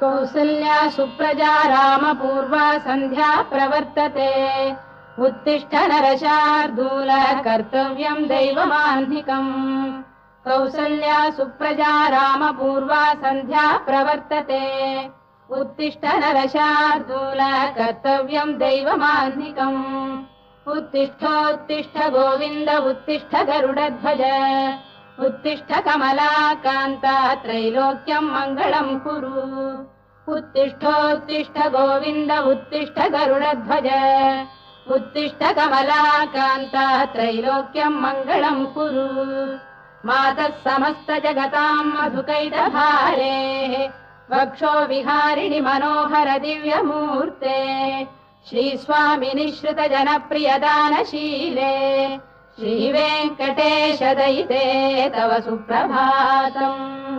कौसल्या सुप्रजा रामपूर्वा सन्ध्या प्रवर्तते उत्तिष्ठ नरशार्दूल कर्तव्यम् दैवमाह्निकम् कौसल्या सुप्रजा रामपूर्वा सन्ध्या प्रवर्तते उत्तिष्ठ नरशार्दूल कर्तव्यम् दैवमाह्निकम् उत्तिष्ठोत्तिष्ठ गोविन्द उत्तिष्ठ गरुडध्वज उत्तिष्ठ कमलाकान्ता त्रैलोक्यम् मङ्गलम् कुरु उत्तिष्ठोत्तिष्ठ गोविन्द उत्तिष्ठ गरुडध्वज उत्तिष्ठ कमलाकान्ता त्रैलोक्यम् मङ्गलम् कुरु मातः समस्त जगताम् मधुकैटभारेः वक्षो विहारिणि मनोहर दिव्यमूर्ते श्रीस्वामिनि श्रुत जनप्रियदानशीले श्रीवेङ्कटेश दयिते तव सुप्रभातम्।